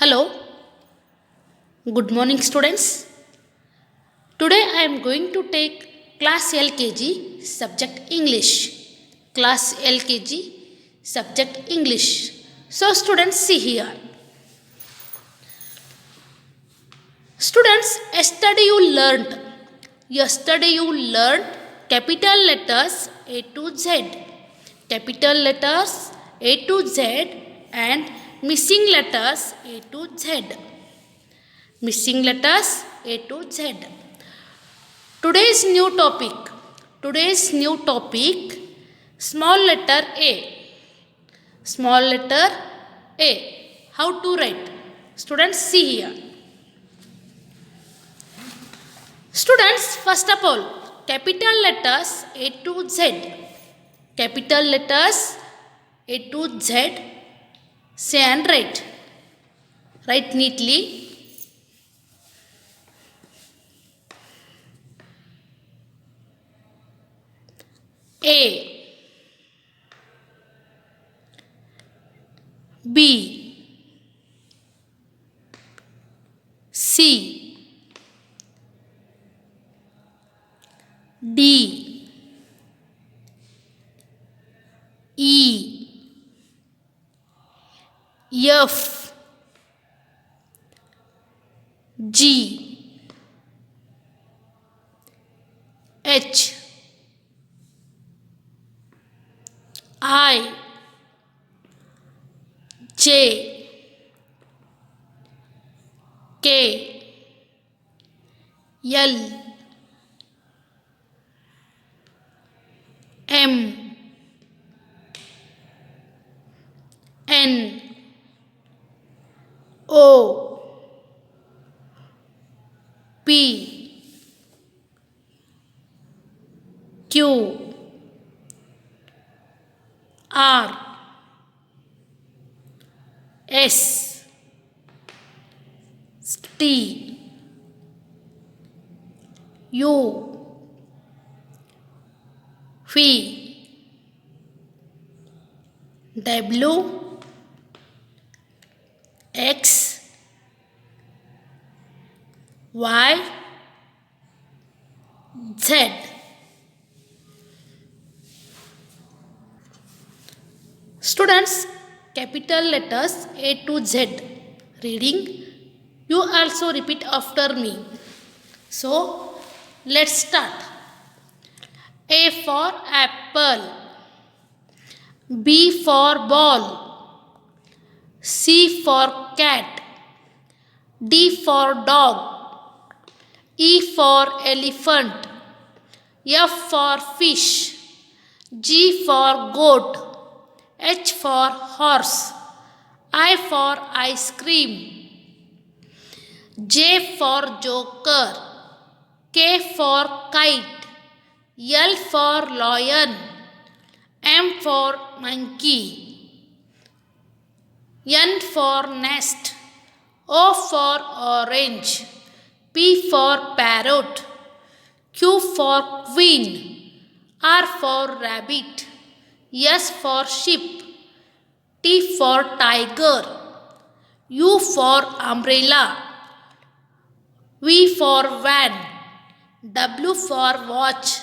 Hello, good morning students. Today I am going to take class LKG subject English. Class LKG subject English. So students, see here. Students, yesterday you learned capital letters A to Z. Capital letters A to Z and missing letters A to Z. Missing letters A to Z. Today's new topic, small letter A. Small letter A. How to write? Students, see here. Students, first of all, capital letters A to Z. Capital letters A to Z. Say and write. Write neatly. A, B, C, D, E, F, G, H, I, J, K, L, M, N, O, P, Q, R, S, T, U, V, W, X, Y, Z. Students, capital letters A to Z. Reading, you also repeat after me. So, let's start. A for apple. B for ball. C for cat. D for dog. E for elephant. F for fish. G for goat. H for horse. I for ice cream. J for joker. K for kite. L for lion. M for monkey. N for nest. O for orange. P for parrot. Q for queen. R for rabbit. S for sheep. T for tiger. U for umbrella. V for van. W for watch.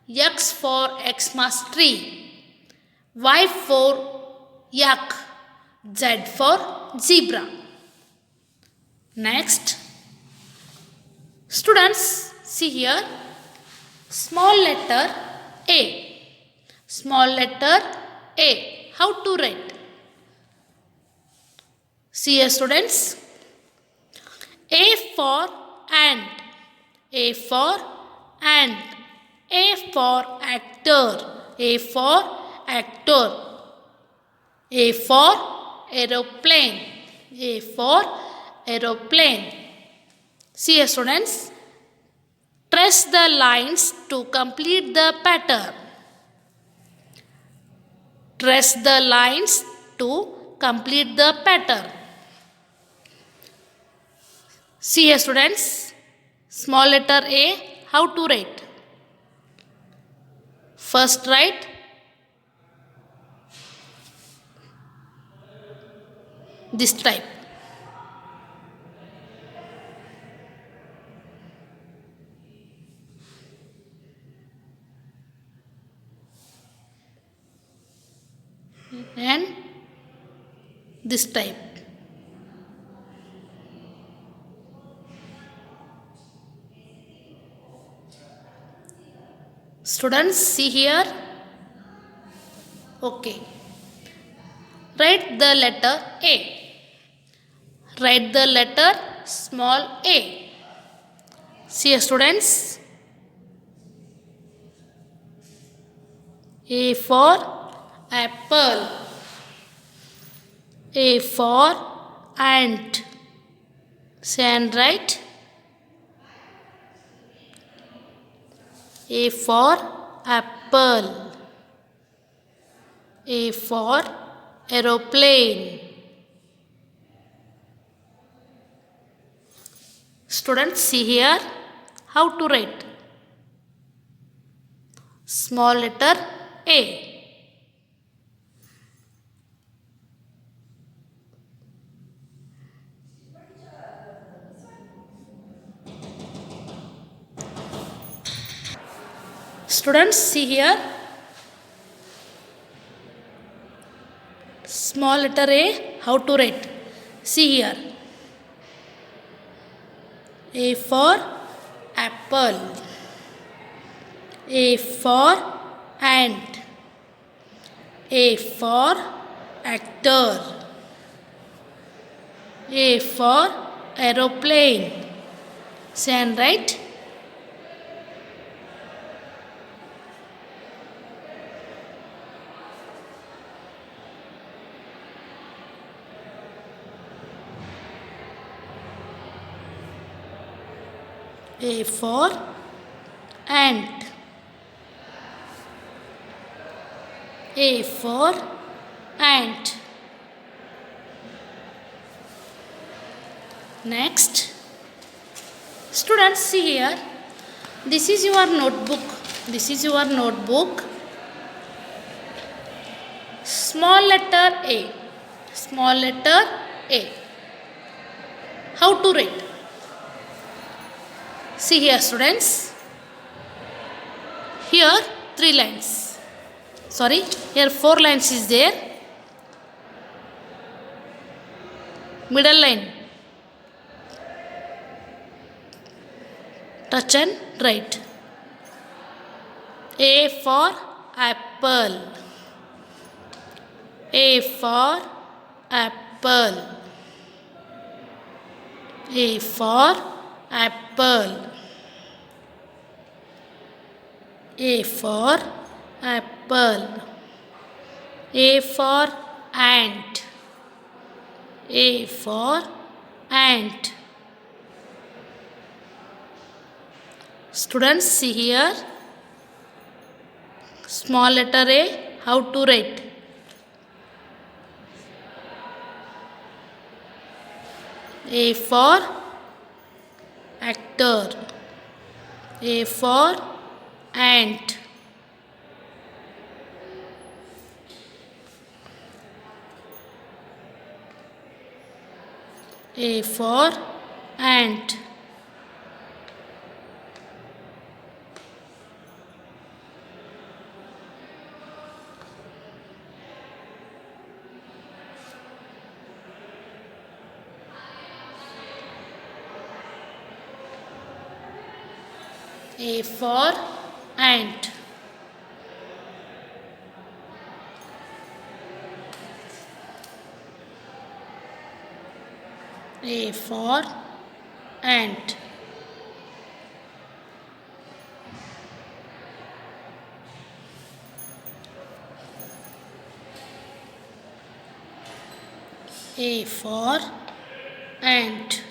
X for Xmas tree. Y for yak. Z for zebra. Next, students, see here, small letter A. Small letter A. How to write? See here, students. A for ant. A for ant. A for actor. A for actor. A for aeroplane. A for aeroplane. See here, students. Trace the lines to complete the pattern. Trace the lines to complete the pattern. See here, students. Small letter A. How to write? First write this type. this type. Students, see here. Okay. Write the letter A. Write the letter small a. See here, students. A for apple. A for ant. Say and write. A for apple. A for aeroplane. Students, see here how to write. Small letter A. Students, see here. Small letter A, how to write? See here. A for apple. A for ant. A for actor. A for aeroplane. Say and write. A for ant. A for ant. Next, students, see here. This is your notebook. This is your notebook. Small letter A. Small letter A. How to write? See here, students. Here 3 lines. Sorry, here 4 lines is there. Middle line. Touch and write. A for apple. A for apple. A for apple. A for apple. A for ant. A for ant. Students, see here. Small letter A, how to write? A for actor. A for ant. A for ant. A for ant. A for ant. A for ant.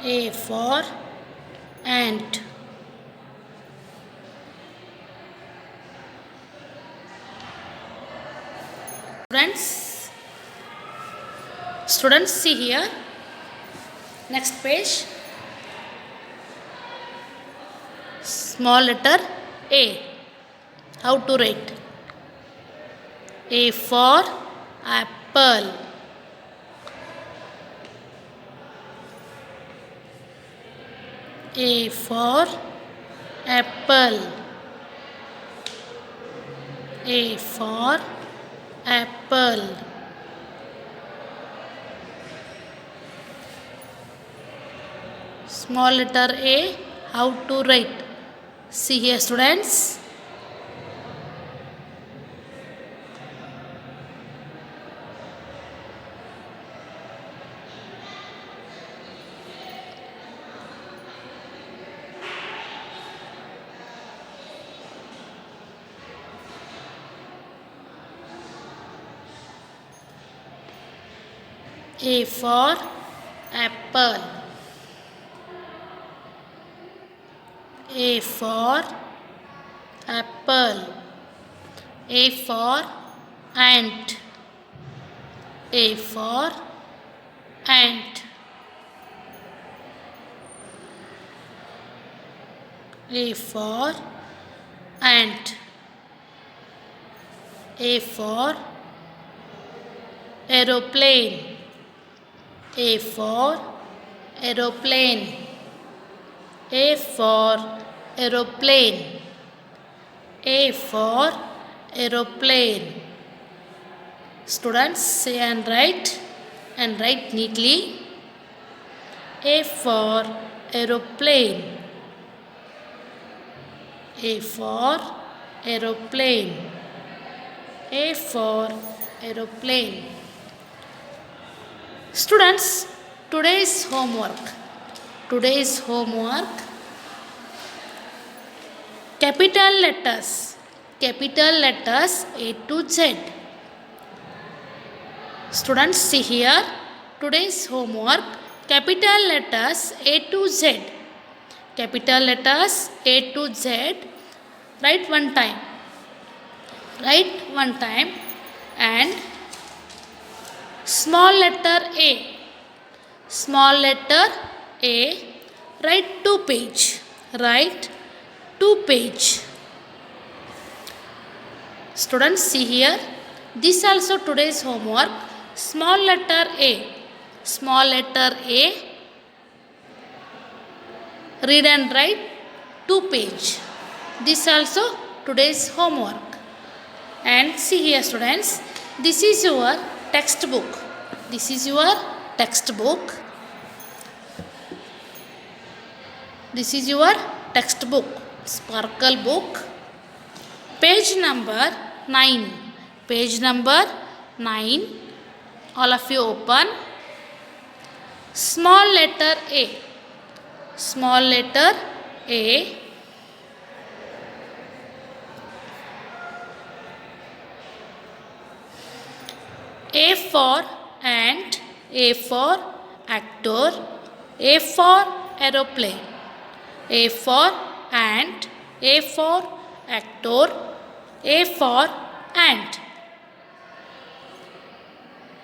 A for ant. Students, see here. Next page. Small letter A. How to write? A for apple. A for apple. A for apple. Small letter A, how to write? See here, students. A for apple. A for apple. A for ant. A for ant. A for ant. A for aeroplane. A for aeroplane. A for aeroplane. A for aeroplane. Students, say and write neatly. A for aeroplane. A for aeroplane. A for aeroplane. Students, today's homework. Capital letters A to Z. Students, see here. Today's homework. Capital letters A to Z. Capital letters A to Z. Write one time. And small letter A. Write 2 page. Students, see here. This also today's homework. Small letter A. Read and write 2 page. This also today's homework. And see here, students. This is your textbook. Sparkle book. Page number 9. All of you open. Small letter A. A for ant. A for actor. A for aeroplane. A for ant. A for actor. A for ant.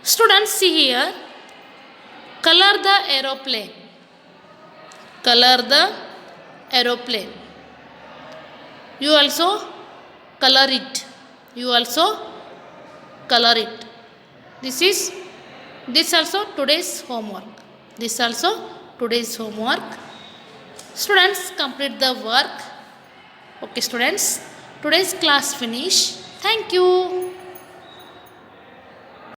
Students, see here. Color the aeroplane. You also color it. This also today's homework. Students, complete the work. Okay, students. Today's class finish. Thank you.